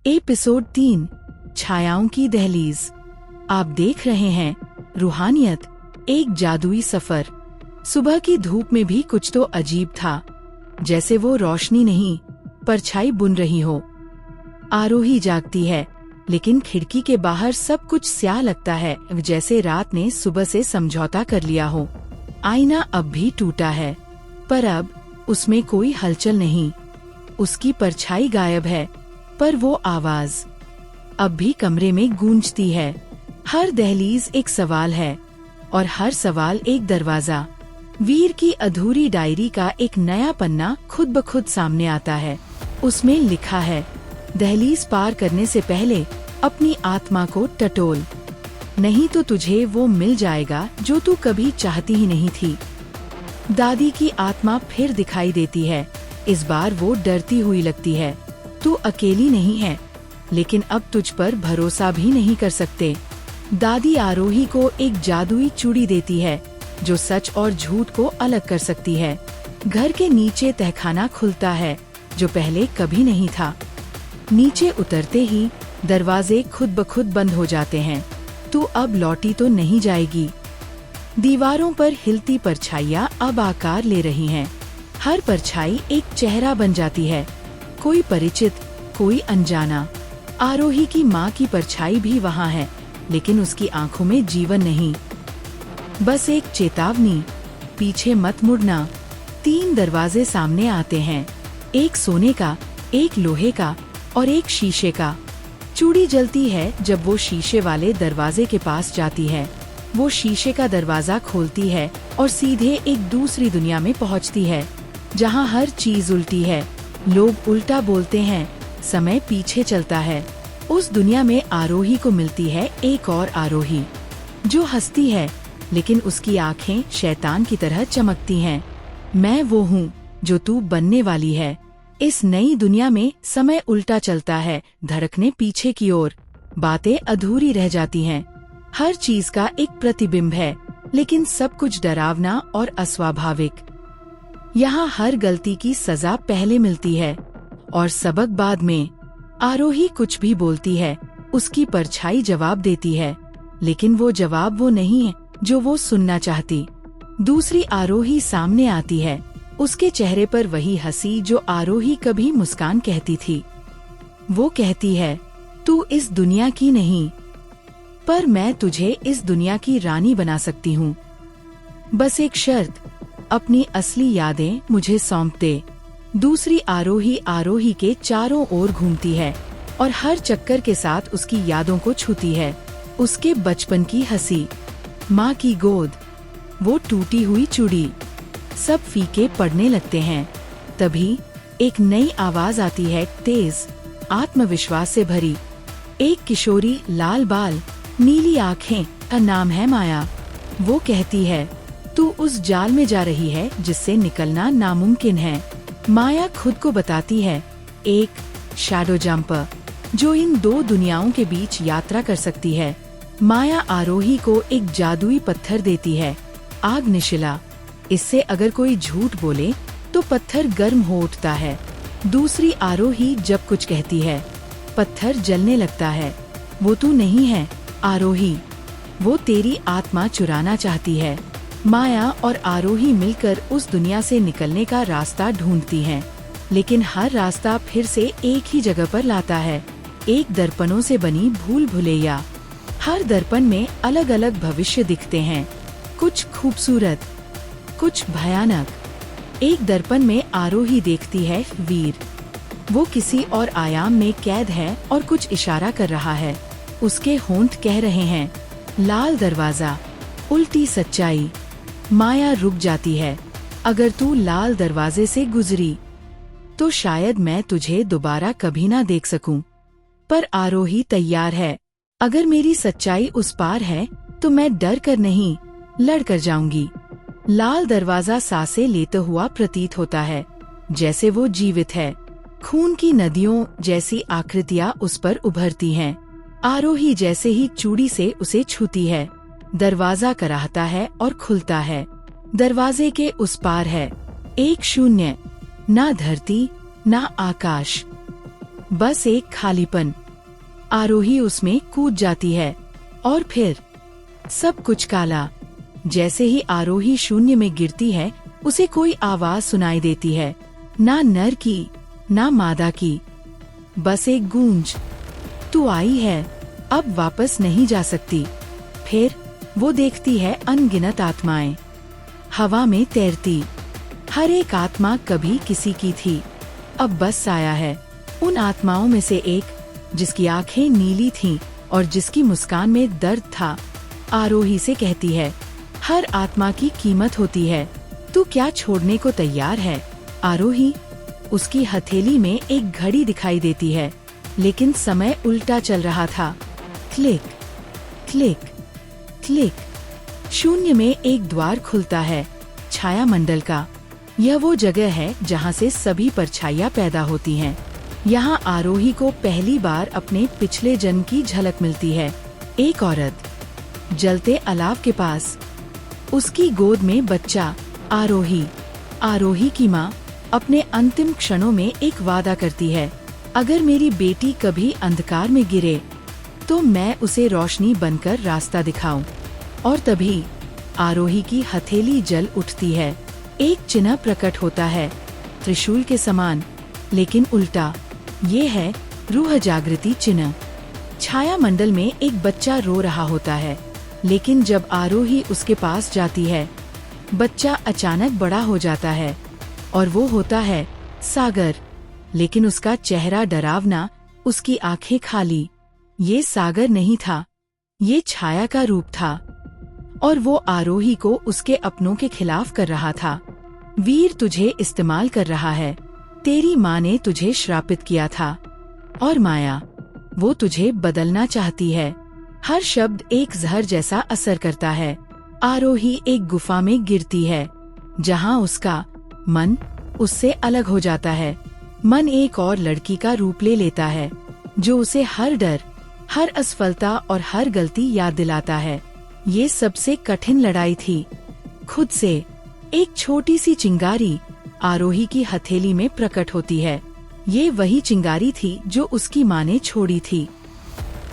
Episode 3 छायाओं की दहलीज। आप देख रहे हैं रूहानियत, एक जादुई सफर। सुबह की धूप में भी कुछ तो अजीब था, जैसे वो रोशनी नहीं परछाई बुन रही हो। आरोही जागती है, लेकिन खिड़की के बाहर सब कुछ स्याह लगता है, जैसे रात ने सुबह से समझौता कर लिया हो। आईना अब भी टूटा है, पर अब उसमें कोई हलचल नहीं। उसकी परछाई गायब है, पर वो आवाज अब भी कमरे में गूंजती है। हर दहलीज एक सवाल है, और हर सवाल एक दरवाजा। वीर की अधूरी डायरी का एक नया पन्ना खुद ब खुद सामने आता है। उसमें लिखा है, दहलीज पार करने से पहले अपनी आत्मा को टटोल, नहीं तो तुझे वो मिल जाएगा जो तू कभी चाहती ही नहीं थी। दादी की आत्मा फिर दिखाई देती है। इस बार वो डरती हुई लगती है। तू अकेली नहीं है, लेकिन अब तुझ पर भरोसा भी नहीं कर सकते। दादी आरोही को एक जादुई चूड़ी देती है, जो सच और झूठ को अलग कर सकती है। घर के नीचे तहखाना खुलता है, जो पहले कभी नहीं था। नीचे उतरते ही दरवाजे खुद ब खुद बंद हो जाते हैं। तू अब लौटी तो नहीं जाएगी। दीवारों पर हिलती परछाइयाँ अब आकार ले रही हैं। हर परछाई एक चेहरा बन जाती है, कोई परिचित, कोई अनजाना। आरोही की माँ की परछाई भी वहाँ है, लेकिन उसकी आंखों में जीवन नहीं, बस एक चेतावनी, पीछे मत मुड़ना। 3 दरवाजे सामने आते हैं, एक सोने का, एक लोहे का और एक शीशे का। चूड़ी जलती है जब वो शीशे वाले दरवाजे के पास जाती है। वो शीशे का दरवाजा खोलती है और सीधे एक दूसरी दुनिया में पहुंचती है, जहां हर चीज उल्टी है। लोग उल्टा बोलते हैं, समय पीछे चलता है। उस दुनिया में आरोही को मिलती है एक और आरोही, जो हंसती है, लेकिन उसकी आंखें शैतान की तरह चमकती हैं। मैं वो हूँ जो तू बनने वाली है। इस नई दुनिया में समय उल्टा चलता है, धड़कने पीछे की ओर, बातें अधूरी रह जाती हैं। हर चीज का एक प्रतिबिंब है, लेकिन सब कुछ डरावना और अस्वाभाविक। यहाँ हर गलती की सजा पहले मिलती है और सबक बाद में। आरोही कुछ भी बोलती है, उसकी परछाई जवाब देती है, लेकिन वो जवाब वो नहीं है जो वो सुनना चाहती। दूसरी आरोही सामने आती है, उसके चेहरे पर वही हंसी जो आरोही कभी मुस्कान कहती थी। वो कहती है, तू इस दुनिया की नहीं, पर मैं तुझे इस दुनिया की रानी बना सकती हूँ। बस एक शर्त, अपनी असली यादें मुझे सौंप दे। दूसरी आरोही के चारों ओर घूमती है और हर चक्कर के साथ उसकी यादों को छूती है। उसके बचपन की हंसी, माँ की गोद, वो टूटी हुई चूड़ी, सब फीके पड़ने लगते हैं। तभी एक नई आवाज आती है, तेज, आत्मविश्वास से भरी। एक किशोरी, लाल बाल, नीली आँखें, का नाम है माया। वो कहती है, तू उस जाल में जा रही है जिससे निकलना नामुमकिन है। माया खुद को बताती है, एक शैडो जंपर, जो इन 2 दुनियाओं के बीच यात्रा कर सकती है। माया आरोही को एक जादुई पत्थर देती है, आग निशिला। इससे अगर कोई झूठ बोले तो पत्थर गर्म हो उठता है। दूसरी आरोही जब कुछ कहती है, पत्थर जलने लगता है। वो तू नहीं है आरोही, वो तेरी आत्मा चुराना चाहती है। माया और आरोही मिलकर उस दुनिया से निकलने का रास्ता ढूंढती हैं, लेकिन हर रास्ता फिर से एक ही जगह पर लाता है, एक दर्पणों से बनी भूल भुलैया। हर दर्पण में अलग अलग भविष्य दिखते हैं, कुछ खूबसूरत, कुछ भयानक। एक दर्पण में आरोही देखती है वीर, वो किसी और आयाम में कैद है और कुछ इशारा कर रहा है। उसके होंठ कह रहे हैं, लाल दरवाजा, उल्टी सच्चाई। माया रुक जाती है, अगर तू लाल दरवाजे से गुजरी तो शायद मैं तुझे दोबारा कभी ना देख सकूं। पर आरोही तैयार है, अगर मेरी सच्चाई उस पार है तो मैं डर कर नहीं, लड़ कर जाऊंगी। लाल दरवाजा सांसें लेते हुआ प्रतीत होता है, जैसे वो जीवित है। खून की नदियों जैसी आकृतियां उस पर उभरती हैं। आरोही जैसे ही चूड़ी से उसे छूती है, दरवाजा कराहता है और खुलता है। दरवाजे के उस पार है एक शून्य, ना धरती ना आकाश, बस एक खालीपन। आरोही उसमें कूद जाती है और फिर सब कुछ काला। जैसे ही आरोही शून्य में गिरती है, उसे कोई आवाज सुनाई देती है, ना नर की ना मादा की, बस एक गूंज, तू आई है, अब वापस नहीं जा सकती। फिर वो देखती है अनगिनत आत्माएं हवा में तैरती। हर एक आत्मा कभी किसी की थी, अब बस साया है। उन आत्माओं में से एक, जिसकी आंखें नीली थीं और जिसकी मुस्कान में दर्द था, आरोही से कहती है, हर आत्मा की कीमत होती है, तू क्या छोड़ने को तैयार है? आरोही, उसकी हथेली में एक घड़ी दिखाई देती है, लेकिन समय उल्टा चल रहा था। Click click click. शून्य में एक द्वार खुलता है, छाया मंडल का। यह वो जगह है जहाँ से सभी परछाइयाँ पैदा होती हैं। यहाँ आरोही को पहली बार अपने पिछले जन्म की झलक मिलती है। एक औरत जलते अलाव के पास, उसकी गोद में बच्चा। आरोही की माँ अपने अंतिम क्षणों में एक वादा करती है, अगर मेरी बेटी कभी अंधकार में गिरे तो मैं उसे रोशनी बनकर रास्ता दिखाऊं। और तभी आरोही की हथेली जल उठती है। एक चिन्ह प्रकट होता है, त्रिशूल के समान, लेकिन उल्टा। ये है रूह जागृति चिन्ह। छाया मंडल में एक बच्चा रो रहा होता है, लेकिन जब आरोही उसके पास जाती है, बच्चा अचानक बड़ा हो जाता है और वो होता है सागर। लेकिन उसका चेहरा डरावना, उसकी आंखें खाली। ये सागर नहीं था, ये छाया का रूप था, और वो आरोही को उसके अपनों के खिलाफ कर रहा था। वीर तुझे इस्तेमाल कर रहा है, तेरी माँ ने तुझे श्रापित किया था, और माया, वो तुझे बदलना चाहती है। हर शब्द एक जहर जैसा असर करता है। आरोही एक गुफा में गिरती है, जहाँ उसका मन उससे अलग हो जाता है। मन एक और लड़की का रूप ले लेता है, जो उसे हर डर, हर असफलता और हर गलती याद दिलाता है। ये सबसे कठिन लड़ाई थी, खुद से। एक छोटी सी चिंगारी आरोही की हथेली में प्रकट होती है। ये वही चिंगारी थी जो उसकी माँ ने छोड़ी थी।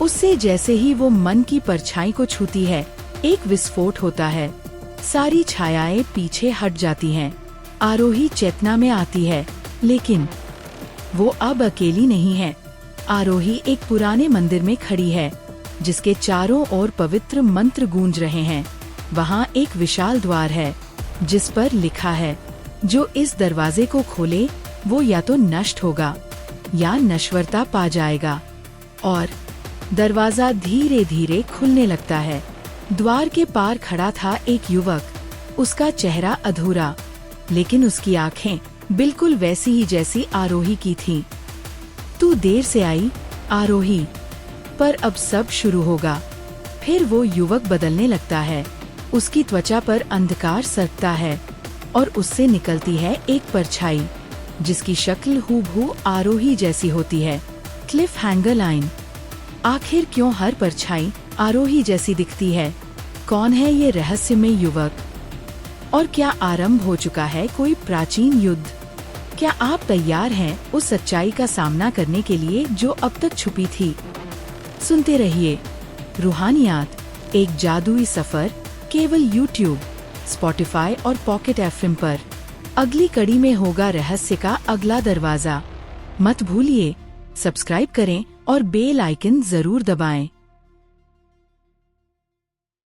उससे जैसे ही वो मन की परछाई को छूती है, एक विस्फोट होता है। सारी छायाएं पीछे हट जाती हैं। आरोही चेतना में आती है, लेकिन वो अब अकेली नहीं है। आरोही एक पुराने मंदिर में खड़ी है, जिसके चारों ओर पवित्र मंत्र गूंज रहे हैं। वहाँ एक विशाल द्वार है, जिस पर लिखा है, जो इस दरवाजे को खोले वो या तो नष्ट होगा या नश्वरता पा जाएगा। और दरवाजा धीरे धीरे खुलने लगता है। द्वार के पार खड़ा था एक युवक। उसका चेहरा अधूरा, लेकिन उसकी आंखें बिल्कुल वैसी ही जैसी आरोही की थीं। तू देर से आई आरोही, पर अब सब शुरू होगा। फिर वो युवक बदलने लगता है। उसकी त्वचा पर अंधकार सरकता है और उससे निकलती है एक परछाई, जिसकी शक्ल हूबहू आरोही जैसी होती है। Cliff hanger line. आखिर क्यों हर परछाई आरोही जैसी दिखती है? कौन है ये रहस्यमय युवक? और क्या आरंभ हो चुका है कोई प्राचीन युद्ध? क्या आप तैयार हैं उस सच्चाई का सामना करने के लिए जो अब तक छुपी थी? सुनते रहिए रूहानियात, एक जादुई सफर, केवल YouTube, Spotify और Pocket FM पर। अगली कड़ी में होगा रहस्य का अगला दरवाजा। मत भूलिए, सब्सक्राइब करें और बेल आइकन जरूर दबाएं।